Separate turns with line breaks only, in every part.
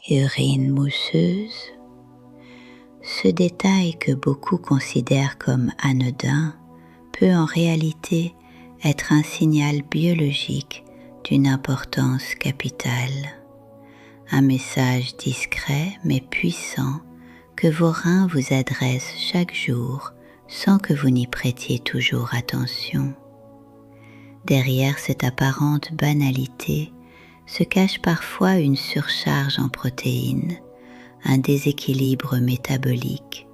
urine mousseuse. Ce détail que beaucoup considèrent comme anodin peut en réalité être un signal biologique d'une importance capitale. Un message discret mais puissant que vos reins vous adressent chaque jour sans que vous n'y prêtiez toujours attention. Derrière cette apparente banalité se cache parfois une surcharge en protéines, un déséquilibre métabolique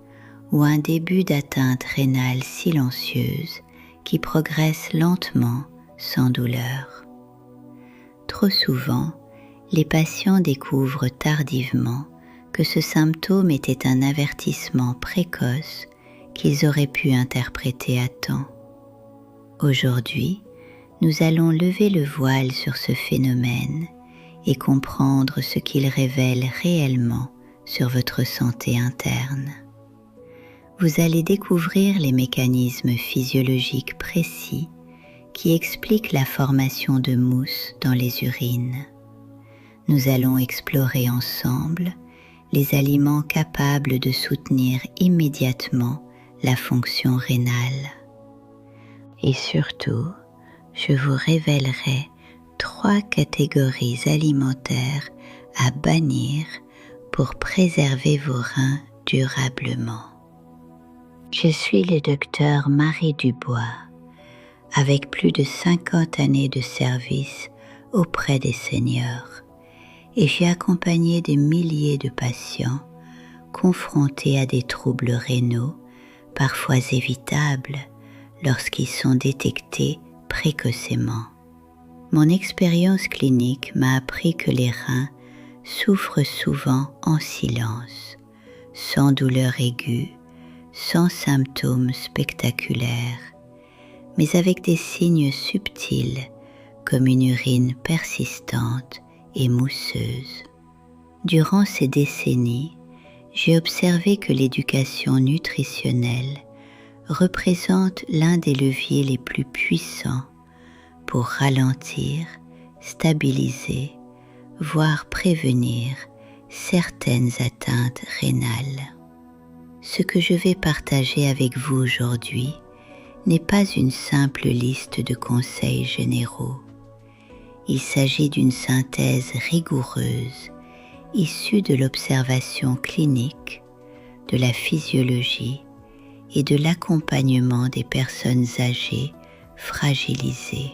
ou un début d'atteinte rénale silencieuse qui progresse lentement sans douleur. Trop souvent, les patients découvrent tardivement que ce symptôme était un avertissement précoce qu'ils auraient pu interpréter à temps. Aujourd'hui, nous allons lever le voile sur ce phénomène et comprendre ce qu'il révèle réellement sur votre santé interne. Vous allez découvrir les mécanismes physiologiques précis qui expliquent la formation de mousse dans les urines. Nous allons explorer ensemble les aliments capables de soutenir immédiatement la fonction rénale. Et surtout, je vous révélerai 3 catégories alimentaires à bannir pour préserver vos reins durablement. Je suis le docteur Marie Dubois, avec plus de 50 années de service auprès des seniors, et j'ai accompagné des milliers de patients confrontés à des troubles rénaux, parfois évitables lorsqu'ils sont détectés précocement. Mon expérience clinique m'a appris que les reins souffrent souvent en silence, sans douleur aiguë, sans symptômes spectaculaires, mais avec des signes subtils comme une urine persistante et mousseuse. Durant ces décennies, j'ai observé que l'éducation nutritionnelle représente l'un des leviers les plus puissants pour ralentir, stabiliser, voire prévenir certaines atteintes rénales. Ce que je vais partager avec vous aujourd'hui n'est pas une simple liste de conseils généraux. Il s'agit d'une synthèse rigoureuse issue de l'observation clinique, de la physiologie et de l'accompagnement des personnes âgées fragilisées.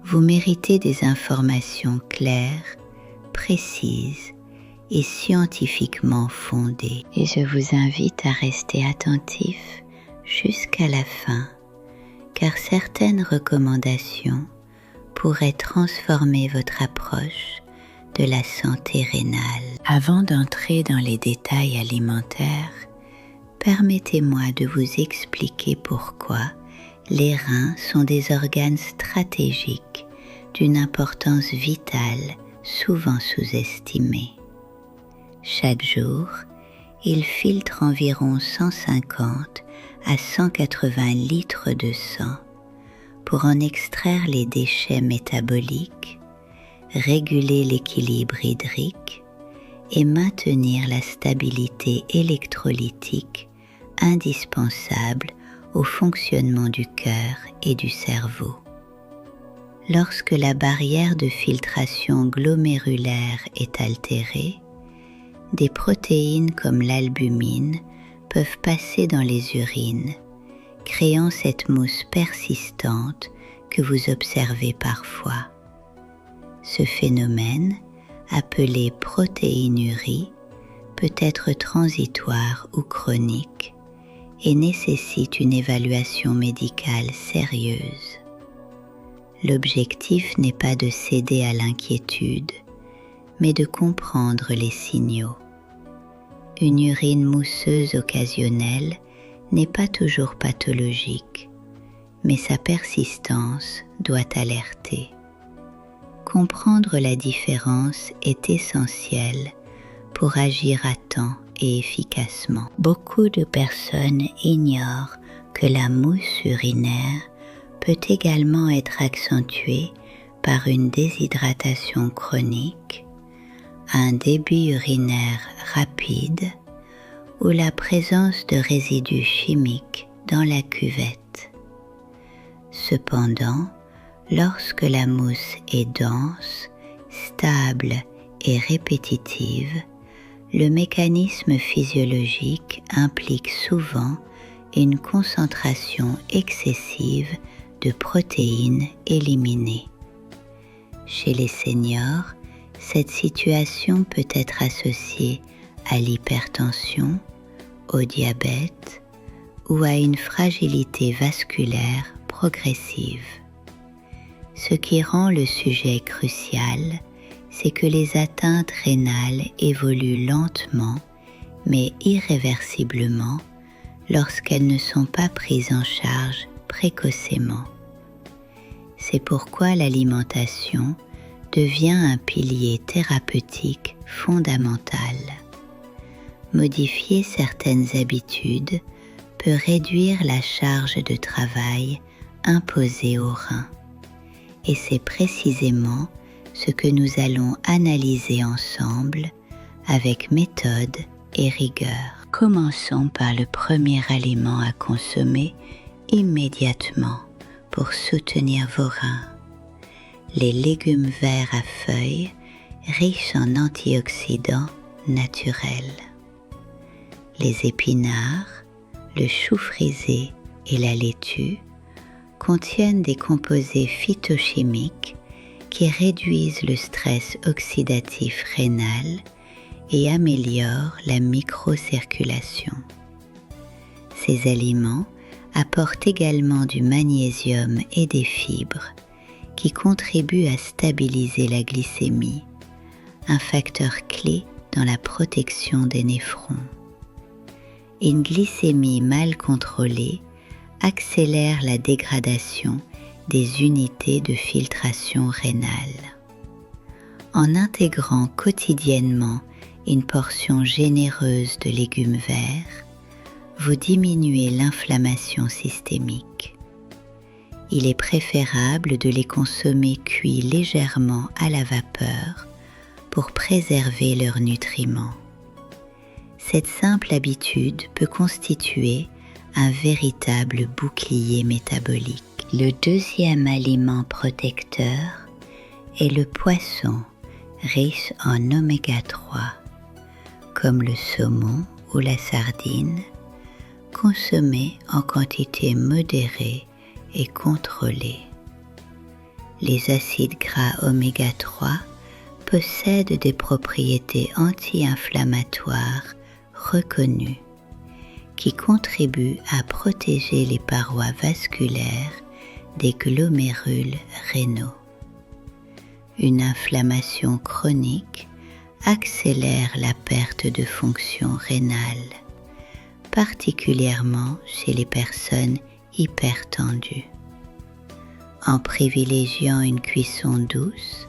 Vous méritez des informations claires, précises et scientifiquement fondées. Et je vous invite à rester attentif jusqu'à la fin, car certaines recommandations pourraient transformer votre approche de la santé rénale. Avant d'entrer dans les détails alimentaires, permettez-moi de vous expliquer pourquoi les reins sont des organes stratégiques d'une importance vitale souvent sous-estimée. Chaque jour, ils filtrent environ 150 à 180 litres de sang pour en extraire les déchets métaboliques, réguler l'équilibre hydrique et maintenir la stabilité électrolytique indispensable au fonctionnement du cœur et du cerveau. Lorsque la barrière de filtration glomérulaire est altérée, des protéines comme l'albumine peuvent passer dans les urines, créant cette mousse persistante que vous observez parfois. Ce phénomène, appelé protéinurie, peut être transitoire ou chronique et nécessite une évaluation médicale sérieuse. L'objectif n'est pas de céder à l'inquiétude, mais de comprendre les signaux. Une urine mousseuse occasionnelle n'est pas toujours pathologique, mais sa persistance doit alerter. Comprendre la différence est essentiel pour agir à temps et efficacement. Beaucoup de personnes ignorent que la mousse urinaire peut également être accentuée par une déshydratation chronique, un débit urinaire rapide ou la présence de résidus chimiques dans la cuvette. Cependant, lorsque la mousse est dense, stable et répétitive, le mécanisme physiologique implique souvent une concentration excessive de protéines éliminées. Chez les seniors, cette situation peut être associée à l'hypertension, au diabète ou à une fragilité vasculaire progressive. Ce qui rend le sujet crucial, c'est que les atteintes rénales évoluent lentement mais irréversiblement lorsqu'elles ne sont pas prises en charge précocement. C'est pourquoi l'alimentation devient un pilier thérapeutique fondamental. Modifier certaines habitudes peut réduire la charge de travail imposée aux reins. Et c'est précisément ce que nous allons analyser ensemble avec méthode et rigueur. Commençons par le premier aliment à consommer immédiatement pour soutenir vos reins. Les légumes verts à feuilles riches en antioxydants naturels. Les épinards, le chou frisé et la laitue contiennent des composés phytochimiques qui réduisent le stress oxydatif rénal et améliorent la microcirculation. Ces aliments apportent également du magnésium et des fibres qui contribuent à stabiliser la glycémie, un facteur clé dans la protection des néphrons. Une glycémie mal contrôlée accélère la dégradation des unités de filtration rénale. En intégrant quotidiennement une portion généreuse de légumes verts, vous diminuez l'inflammation systémique. Il est préférable de les consommer cuits légèrement à la vapeur pour préserver leurs nutriments. Cette simple habitude peut constituer un véritable bouclier métabolique. Le deuxième aliment protecteur est le poisson, riche en oméga 3, comme le saumon ou la sardine, consommés en quantité modérée et contrôlée. Les acides gras oméga 3 possèdent des propriétés anti-inflammatoires reconnues qui contribuent à protéger les parois vasculaires des glomérules rénaux. Une inflammation chronique accélère la perte de fonction rénale, particulièrement chez les personnes hypertendues. En privilégiant une cuisson douce,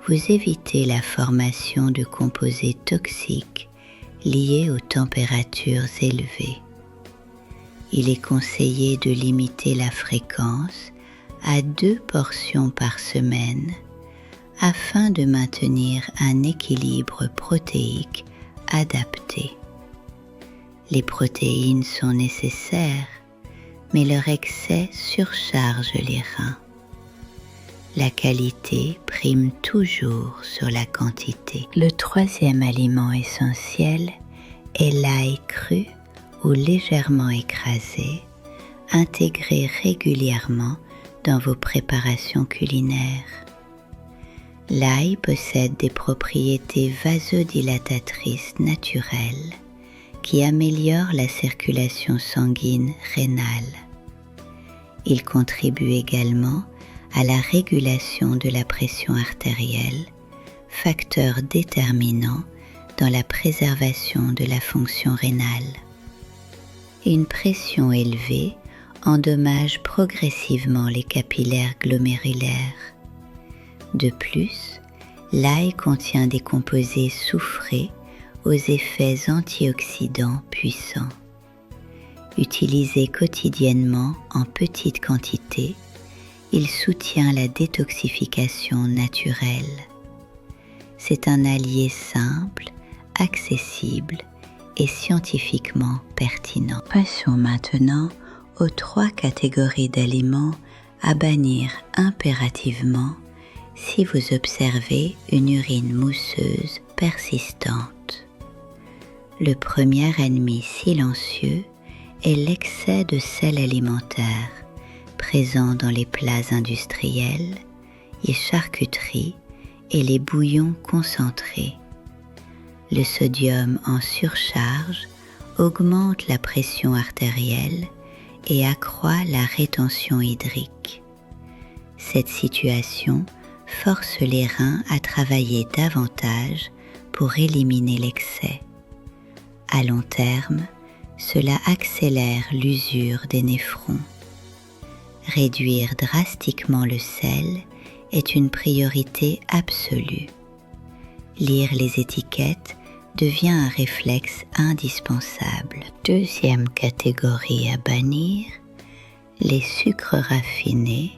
vous évitez la formation de composés toxiques liés aux températures élevées. Il est conseillé de limiter la fréquence à 2 portions par semaine afin de maintenir un équilibre protéique adapté. Les protéines sont nécessaires, mais leur excès surcharge les reins. La qualité prime toujours sur la quantité. Le troisième aliment essentiel est l'ail cru ou légèrement écrasé, intégré régulièrement dans vos préparations culinaires. L'ail possède des propriétés vasodilatatrices naturelles qui améliorent la circulation sanguine rénale. Il contribue également à la régulation de la pression artérielle, facteur déterminant dans la préservation de la fonction rénale. Une pression élevée endommage progressivement les capillaires glomérulaires. De plus, l'ail contient des composés soufrés aux effets antioxydants puissants. Utilisé quotidiennement en petite quantité, il soutient la détoxification naturelle. c'est un allié simple, accessible et scientifiquement pertinent. Passons maintenant aux 3 catégories d'aliments à bannir impérativement si vous observez une urine mousseuse persistante. Le premier ennemi silencieux est l'excès de sel alimentaire présent dans les plats industriels, les charcuteries et les bouillons concentrés. Le sodium en surcharge augmente la pression artérielle et accroît la rétention hydrique. Cette situation force les reins à travailler davantage pour éliminer l'excès. À long terme, cela accélère l'usure des néphrons. Réduire drastiquement le sel est une priorité absolue. Lire les étiquettes devient un réflexe indispensable. Deuxième catégorie à bannir, les sucres raffinés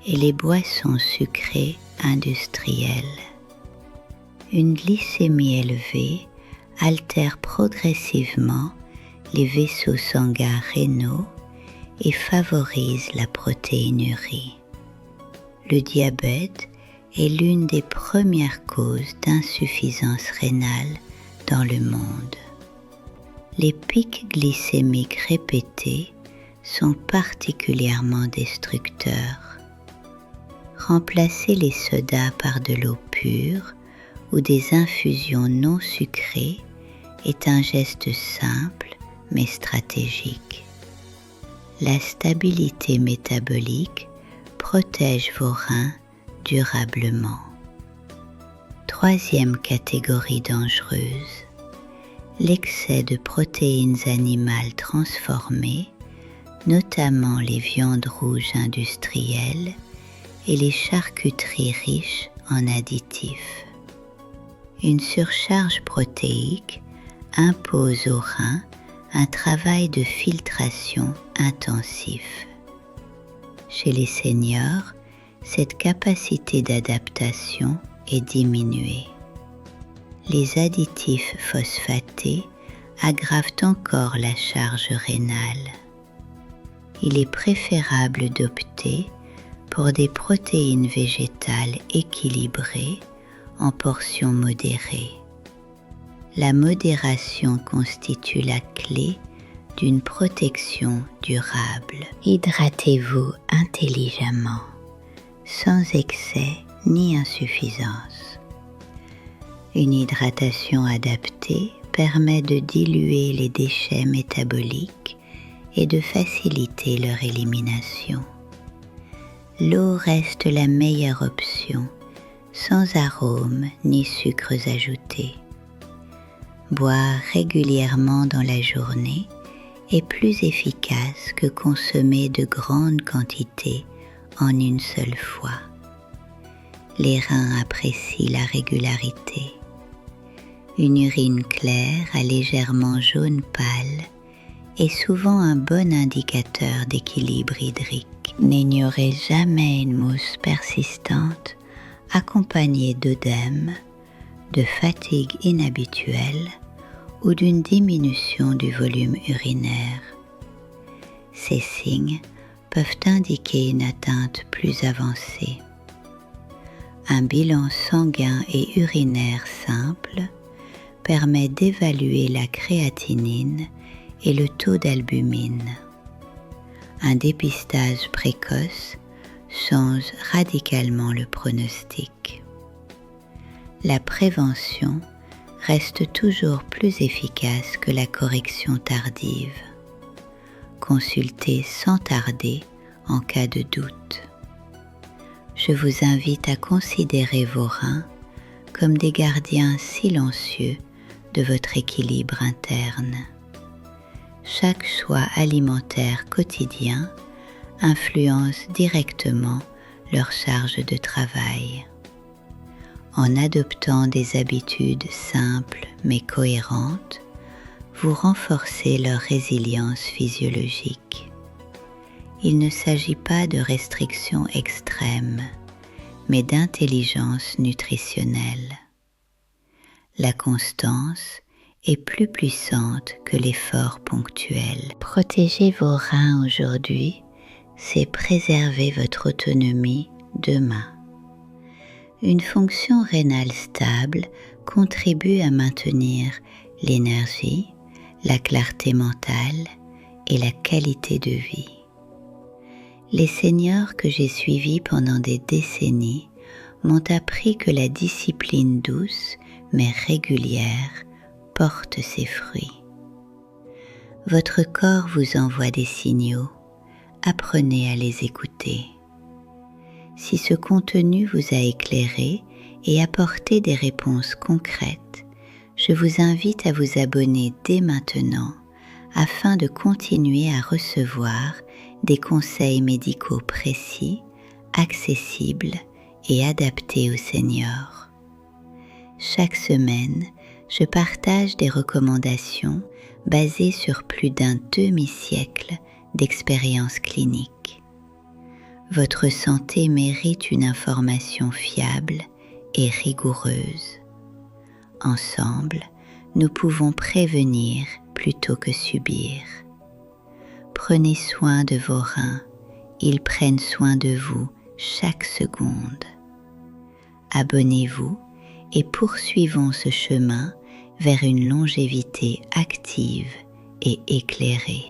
et les boissons sucrées industrielles. Une glycémie élevée altère progressivement les vaisseaux sanguins rénaux et favorise la protéinurie. Le diabète est l'une des premières causes d'insuffisance rénale dans le monde. Les pics glycémiques répétés sont particulièrement destructeurs. Remplacer les sodas par de l'eau pure ou des infusions non sucrées est un geste simple mais stratégique. La stabilité métabolique protège vos reins durablement. Troisième catégorie dangereuse, l'excès de protéines animales transformées, notamment les viandes rouges industrielles et les charcuteries riches en additifs. Une surcharge protéique impose aux reins un travail de filtration intensif. Chez les seniors, cette capacité d'adaptation est diminuée. Les additifs phosphatés aggravent encore la charge rénale. Il est préférable d'opter pour des protéines végétales équilibrées en portions modérées. La modération constitue la clé d'une protection durable. Hydratez-vous intelligemment, sans excès ni insuffisance. Une hydratation adaptée permet de diluer les déchets métaboliques et de faciliter leur élimination. L'eau reste la meilleure option, sans arômes ni sucres ajoutés. Boire régulièrement dans la journée est plus efficace que consommer de grandes quantités en une seule fois. Les reins apprécient la régularité. Une urine claire à légèrement jaune pâle est souvent un bon indicateur d'équilibre hydrique. N'ignorez jamais une mousse persistante accompagnée d'œdème, de fatigue inhabituelle ou d'une diminution du volume urinaire. Ces signes peuvent indiquer une atteinte plus avancée. Un bilan sanguin et urinaire simple permet d'évaluer la créatinine et le taux d'albumine. Un dépistage précoce change radicalement le pronostic. La prévention reste toujours plus efficace que la correction tardive. Consultez sans tarder en cas de doute. Je vous invite à considérer vos reins comme des gardiens silencieux de votre équilibre interne. Chaque choix alimentaire quotidien influence directement leur charge de travail. En adoptant des habitudes simples mais cohérentes, vous renforcez leur résilience physiologique. Il ne s'agit pas de restrictions extrêmes, mais d'intelligence nutritionnelle. La constance est plus puissante que l'effort ponctuel. Protéger vos reins aujourd'hui, c'est préserver votre autonomie demain. Une fonction rénale stable contribue à maintenir l'énergie, la clarté mentale et la qualité de vie. Les seniors que j'ai suivis pendant des décennies m'ont appris que la discipline douce mais régulière porte ses fruits. Votre corps vous envoie des signaux, apprenez à les écouter. Si ce contenu vous a éclairé et apporté des réponses concrètes, je vous invite à vous abonner dès maintenant afin de continuer à recevoir des conseils médicaux précis, accessibles et adaptés aux seniors. Chaque semaine, je partage des recommandations basées sur plus d'un demi-siècle d'expérience clinique. Votre santé mérite une information fiable et rigoureuse. Ensemble, nous pouvons prévenir plutôt que subir. Prenez soin de vos reins, ils prennent soin de vous chaque seconde. Abonnez-vous et poursuivons ce chemin vers une longévité active et éclairée.